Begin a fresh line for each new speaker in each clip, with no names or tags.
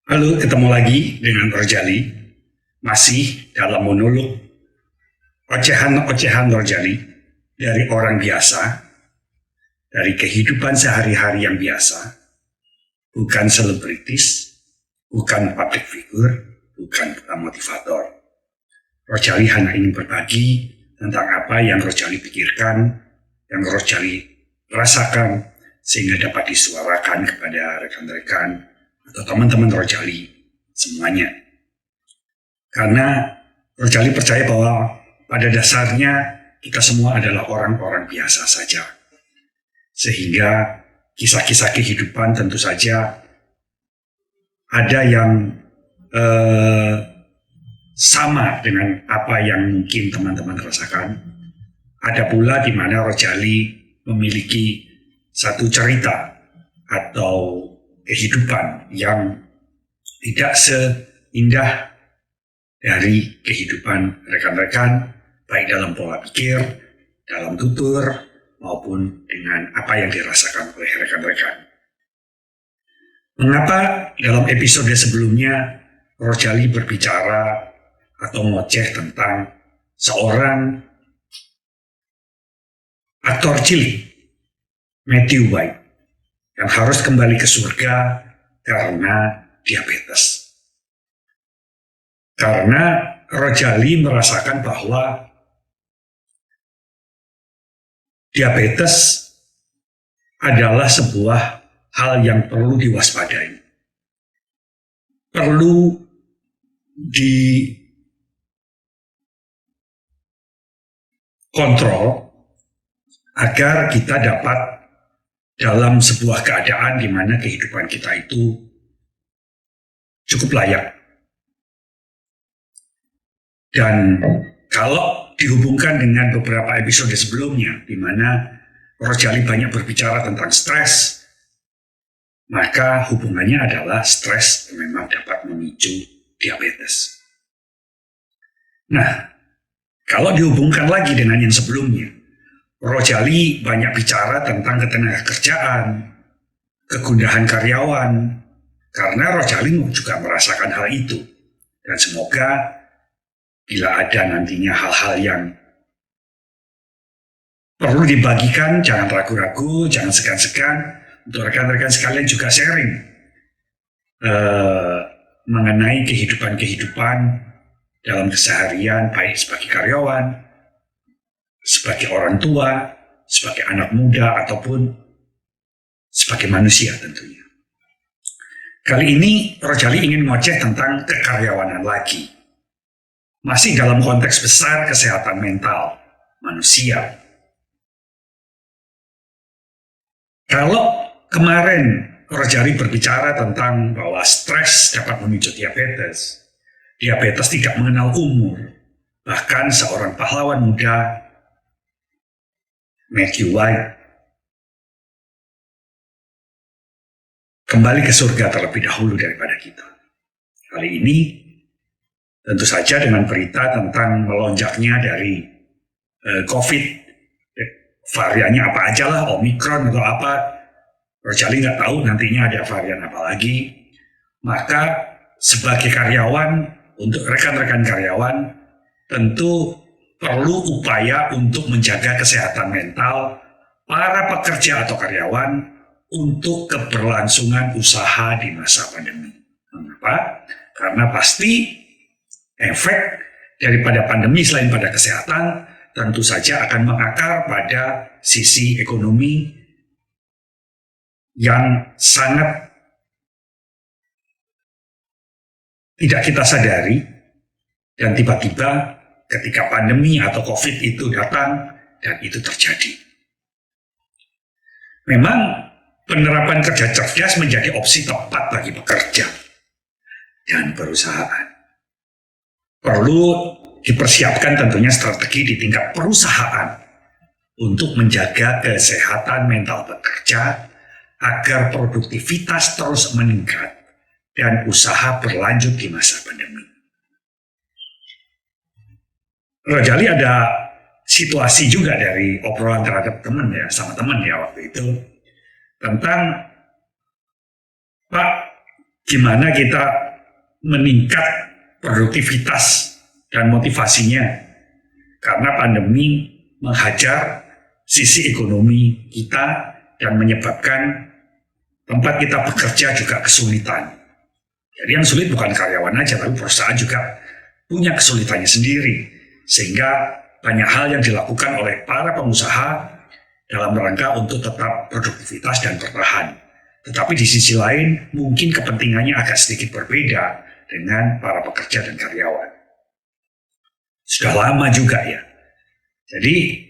Halo, ketemu lagi dengan Rojali, masih dalam monolog ocehan-ocehan Rojali dari orang biasa, dari kehidupan sehari-hari yang biasa, bukan selebritis, bukan public figure, bukan motivator. Rojali hanya ingin berbagi tentang apa yang Rojali pikirkan, yang Rojali rasakan, sehingga dapat disuarakan kepada rekan-rekan atau teman-teman Rojali semuanya. Karena Rojali percaya bahwa pada dasarnya kita semua adalah orang-orang biasa saja. Sehingga kisah-kisah kehidupan tentu saja ada yang sama dengan apa yang mungkin teman-teman rasakan. Ada pula di mana Rojali memiliki satu cerita atau kehidupan yang tidak seindah dari kehidupan rekan-rekan, baik dalam pola pikir, dalam tutur, maupun dengan apa yang dirasakan oleh rekan-rekan. Mengapa dalam episode sebelumnya Rojali berbicara atau ngoceh tentang seorang aktor cilik, Matthew White, yang harus kembali ke surga karena diabetes. Karena Rojali merasakan bahwa diabetes adalah sebuah hal yang perlu diwaspadai. Perlu dikontrol agar kita dapat dalam sebuah keadaan di mana kehidupan kita itu cukup layak. Dan kalau dihubungkan dengan beberapa episode sebelumnya, di mana Rojali banyak berbicara tentang stres, maka hubungannya adalah stres memang dapat memicu diabetes. Nah, kalau dihubungkan lagi dengan yang sebelumnya, Rojali banyak bicara tentang ketenagakerjaan, kegundahan karyawan, karena Rojali juga merasakan hal itu. Dan semoga bila ada nantinya hal-hal yang perlu dibagikan, jangan ragu-ragu, jangan segan-segan, untuk rekan-rekan sekalian juga sharing mengenai kehidupan-kehidupan dalam keseharian, baik sebagai karyawan, sebagai orang tua, sebagai anak muda, ataupun sebagai manusia tentunya. Kali ini Rojali ingin ngoceh tentang kekaryawanan lagi. Masih dalam konteks besar kesehatan mental manusia. Kalau kemarin Rojali berbicara tentang bahwa stres dapat memicu diabetes, diabetes tidak mengenal umur. Bahkan seorang pahlawan muda, Matthew White, kembali ke surga terlebih dahulu daripada kita. Kali ini tentu saja dengan berita tentang melonjaknya dari COVID, variannya apa aja lah, Omicron atau apa, Rojali nggak tahu nantinya ada varian apa lagi. Maka sebagai karyawan, untuk rekan-rekan karyawan, tentu perlu upaya untuk menjaga kesehatan mental para pekerja atau karyawan untuk keberlangsungan usaha di masa pandemi. Mengapa? Karena pasti efek daripada pandemi selain pada kesehatan tentu saja akan mengakar pada sisi ekonomi yang sangat tidak kita sadari, dan tiba-tiba ketika pandemi atau COVID itu datang dan itu terjadi. Memang penerapan kerja cerdas menjadi opsi tepat bagi pekerja dan perusahaan. Perlu dipersiapkan tentunya strategi di tingkat perusahaan untuk menjaga kesehatan mental pekerja agar produktivitas terus meningkat dan usaha berlanjut di masa pandemi. Rojali ada situasi juga dari obrolan terhadap teman ya, sama teman ya waktu itu, tentang Pak, gimana kita meningkat produktivitas dan motivasinya, karena pandemi menghajar sisi ekonomi kita dan menyebabkan tempat kita bekerja juga kesulitan. Jadi yang sulit bukan karyawan aja, tapi perusahaan juga punya kesulitannya sendiri. Sehingga banyak hal yang dilakukan oleh para pengusaha dalam rangka untuk tetap produktivitas dan bertahan. Tetapi di sisi lain mungkin kepentingannya agak sedikit berbeda dengan para pekerja dan karyawan. Sudah lama juga ya. Jadi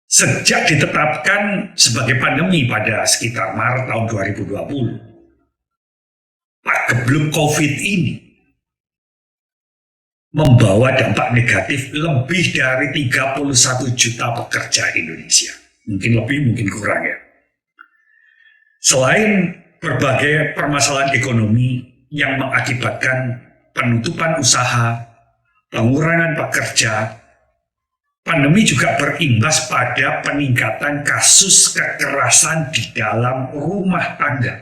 sejak ditetapkan sebagai pandemi pada sekitar Maret tahun 2020, pagebluk COVID ini membawa dampak negatif lebih dari 31 juta pekerja Indonesia. Mungkin lebih, mungkin kurang ya. Selain berbagai permasalahan ekonomi yang mengakibatkan penutupan usaha, pengurangan pekerja, pandemi juga berimbas pada peningkatan kasus kekerasan di dalam rumah tangga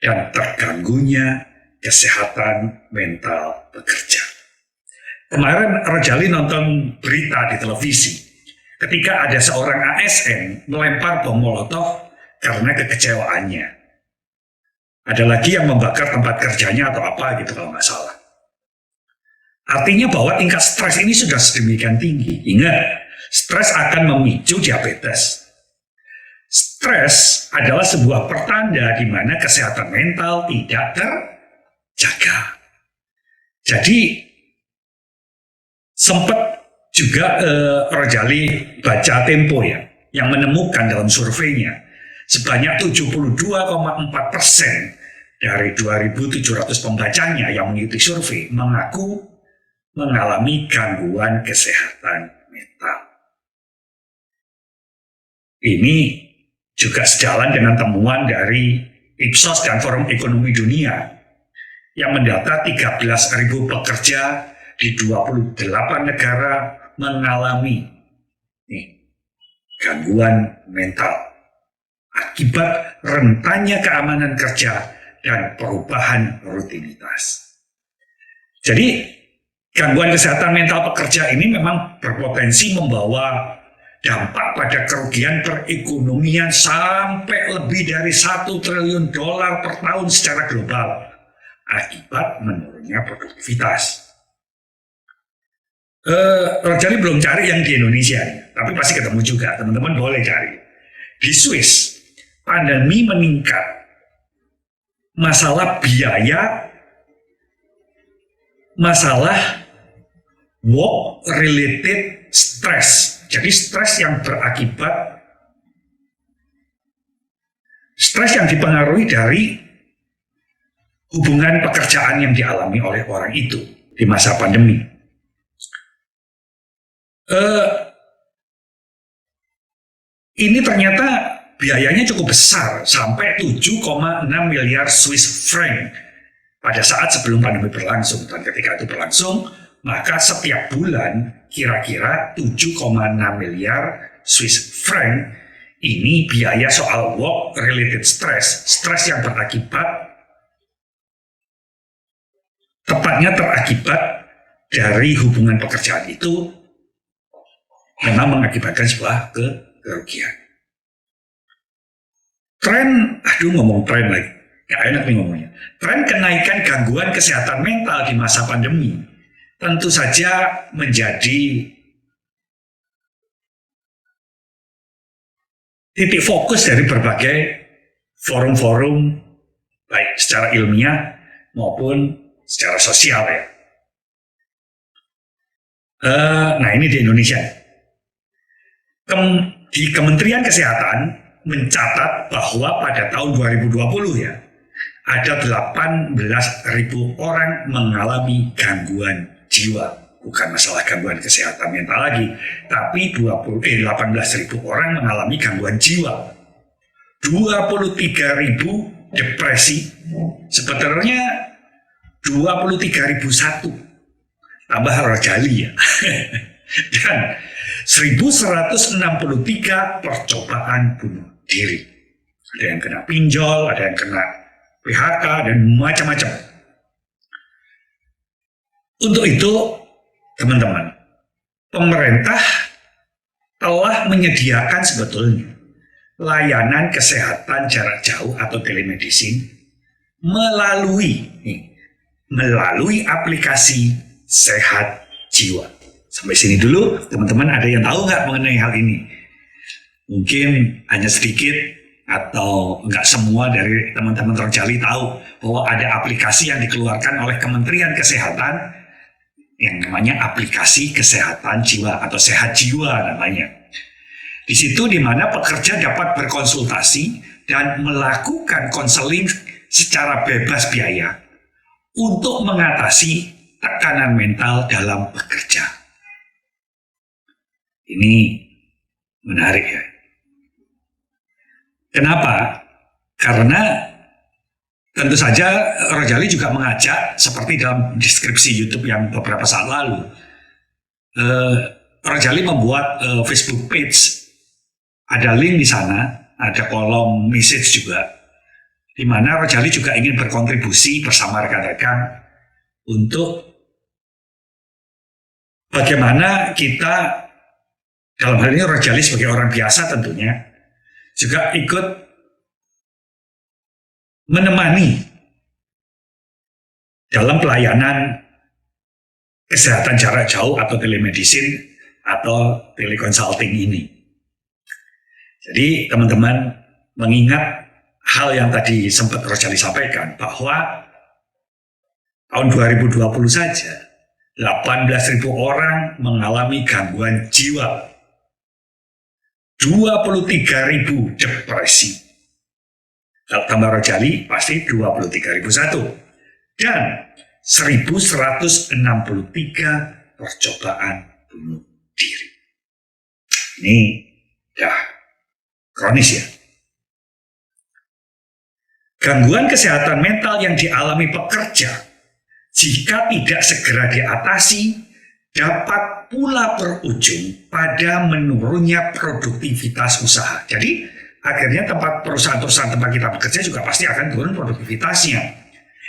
dan terganggunya kesehatan mental pekerja. Kemarin Rojali nonton berita di televisi ketika ada seorang ASN melempar bom molotov karena kekecewaannya. Ada lagi yang membakar tempat kerjanya atau apa gitu kalau nggak salah. Artinya bahwa tingkat stres ini sudah sedemikian tinggi. Ingat, stres akan memicu diabetes. Stres adalah sebuah pertanda di mana kesehatan mental tidak terjaga. Jadi sempat juga Rojali baca Tempo ya, yang menemukan dalam surveinya sebanyak 72,4% dari 2.700 pembacanya yang mengikuti survei mengaku mengalami gangguan kesehatan mental. Ini juga sejalan dengan temuan dari Ipsos dan Forum Ekonomi Dunia yang mendata 13.000 pekerja di 28 negara mengalami gangguan mental akibat rentannya keamanan kerja dan perubahan rutinitas. Jadi gangguan kesehatan mental pekerja ini memang berpotensi membawa dampak pada kerugian perekonomian sampai lebih dari $1 triliun per tahun secara global akibat menurunnya produktivitas. Rojali belum cari yang di Indonesia, tapi pasti ketemu juga. Teman-teman boleh cari. Di Swiss, pandemi meningkat. Masalah biaya, masalah work-related stress. Jadi stres yang berakibat, stres yang dipengaruhi dari hubungan pekerjaan yang dialami oleh orang itu di masa pandemi. Ini ternyata biayanya cukup besar, sampai 7,6 miliar Swiss franc pada saat sebelum pandemi berlangsung. Dan ketika itu berlangsung, maka setiap bulan kira-kira 7,6 miliar Swiss franc ini biaya soal work-related stress, stres yang berakibat, tepatnya terakibat dari hubungan pekerjaan itu, memang mengakibatkan sebuah kerugian. Tren, ngomong tren lagi, gak enak nih ngomongnya. Tren kenaikan gangguan kesehatan mental di masa pandemi tentu saja menjadi titik fokus dari berbagai forum-forum, baik secara ilmiah maupun secara sosial ya. Nah ini di Indonesia. Di Kementerian Kesehatan mencatat bahwa pada tahun 2020 ya, ada 18.000 orang mengalami gangguan jiwa. Bukan masalah gangguan kesehatan mental lagi, tapi 18.000 orang mengalami gangguan jiwa. 23.000 depresi, sebetulnya 23.001 tambah Rojali ya. Dan 1.163 percobaan bunuh diri. Ada yang kena pinjol, ada yang kena PHK, dan macam-macam. Untuk itu, teman-teman, pemerintah telah menyediakan sebetulnya layanan kesehatan jarak jauh atau telemedicine melalui aplikasi Sehat Jiwa. Sampai sini dulu, teman-teman ada yang tahu nggak mengenai hal ini? Mungkin hanya sedikit atau nggak semua dari teman-teman Rojali tahu bahwa ada aplikasi yang dikeluarkan oleh Kementerian Kesehatan yang namanya aplikasi Kesehatan Jiwa atau Sehat Jiwa namanya. Di situ di mana pekerja dapat berkonsultasi dan melakukan konseling secara bebas biaya untuk mengatasi tekanan mental dalam bekerja. Ini menarik ya. Kenapa? Karena tentu saja Rojali juga mengajak seperti dalam deskripsi YouTube yang beberapa saat lalu. Rojali membuat Facebook page. Ada link di sana, ada kolom message juga, di mana Rojali juga ingin berkontribusi bersama rekan-rekan untuk bagaimana kita, dalam hal ini Rojali sebagai orang biasa tentunya, juga ikut menemani dalam pelayanan kesehatan jarak jauh atau telemedicine atau telekonsulting ini. Jadi teman-teman mengingat hal yang tadi sempat Rojali sampaikan bahwa tahun 2020 saja 18.000 orang mengalami gangguan jiwa, 23.000 depresi. Kalau tambah Rojali pasti 23.001 dan 1.163 percobaan bunuh diri. Ini dah kronis ya. Gangguan kesehatan mental yang dialami pekerja jika tidak segera diatasi dapat pula berujung pada menurunnya produktivitas usaha. Jadi akhirnya perusahaan-perusahaan tempat kita bekerja juga pasti akan turun produktivitasnya.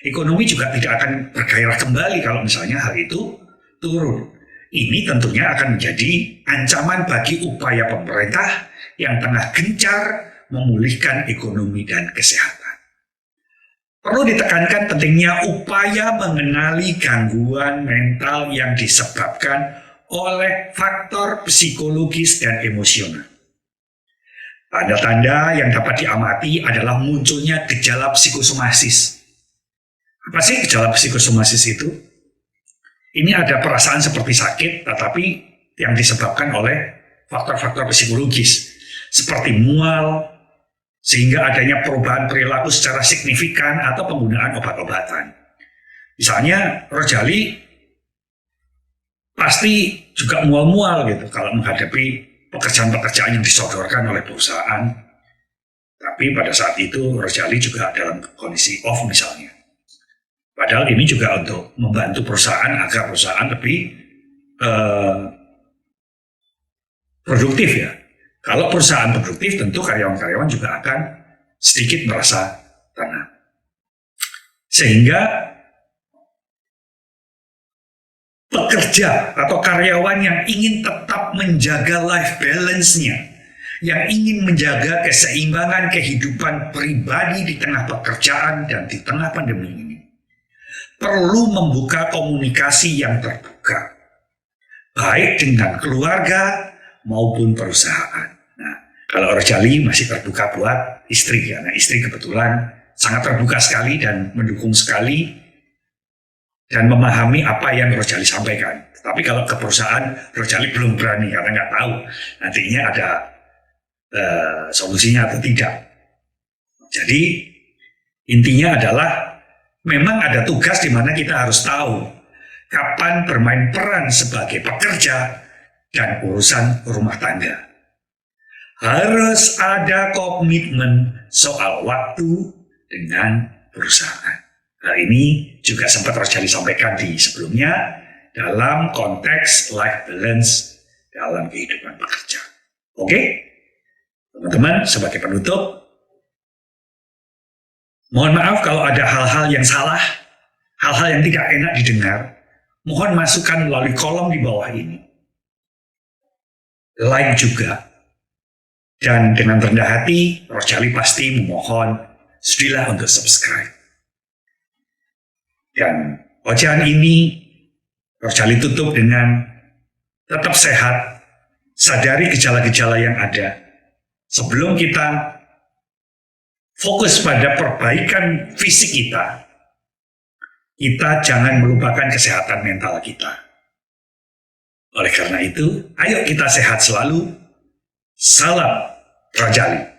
Ekonomi juga tidak akan bergairah kembali kalau misalnya hal itu turun. Ini tentunya akan menjadi ancaman bagi upaya pemerintah yang tengah gencar memulihkan ekonomi dan kesehatan. Perlu ditekankan pentingnya upaya mengenali gangguan mental yang disebabkan oleh faktor psikologis dan emosional. Tanda-tanda yang dapat diamati adalah munculnya gejala psikosomasis. Apa sih gejala psikosomasis itu? Ini ada perasaan seperti sakit, tetapi yang disebabkan oleh faktor-faktor psikologis, seperti mual, sehingga adanya perubahan perilaku secara signifikan atau penggunaan obat-obatan. Misalnya, Rojali pasti juga mual-mual gitu kalau menghadapi pekerjaan-pekerjaan yang disodorkan oleh perusahaan. Tapi pada saat itu Rojali juga dalam kondisi off misalnya. Padahal ini juga untuk membantu perusahaan agar perusahaan lebih produktif ya. Kalau perusahaan produktif tentu karyawan-karyawan juga akan sedikit merasa tenang. Sehingga pekerja atau karyawan yang ingin tetap menjaga life balance-nya, yang ingin menjaga keseimbangan kehidupan pribadi di tengah pekerjaan dan di tengah pandemi ini, perlu membuka komunikasi yang terbuka, baik dengan keluarga maupun perusahaan. Nah, kalau Rojali masih terbuka buat istri, karena istri kebetulan sangat terbuka sekali dan mendukung sekali dan memahami apa yang Rojali sampaikan. Tapi kalau ke perusahaan, Rojali belum berani karena nggak tahu nantinya ada solusinya atau tidak. Jadi intinya adalah memang ada tugas di mana kita harus tahu kapan bermain peran sebagai pekerja dan urusan rumah tangga. Harus ada komitmen soal waktu dengan perusahaan. Hal ini juga sempat Rojali sampaikan di sebelumnya dalam konteks life balance dalam kehidupan pekerja. Oke, teman-teman, sebagai penutup, Mohon maaf kalau ada hal-hal yang salah, hal-hal yang tidak enak didengar. Mohon masukkan melalui kolom di bawah ini. Like juga. Dan dengan rendah hati, Rojali pasti memohon sudilah untuk subscribe. Dan ocehan ini Rojali tutup dengan tetap sehat, sadari gejala-gejala yang ada. Sebelum kita fokus pada perbaikan fisik kita jangan melupakan kesehatan mental kita. Oleh karena itu, ayo kita sehat selalu. Salam Rojali.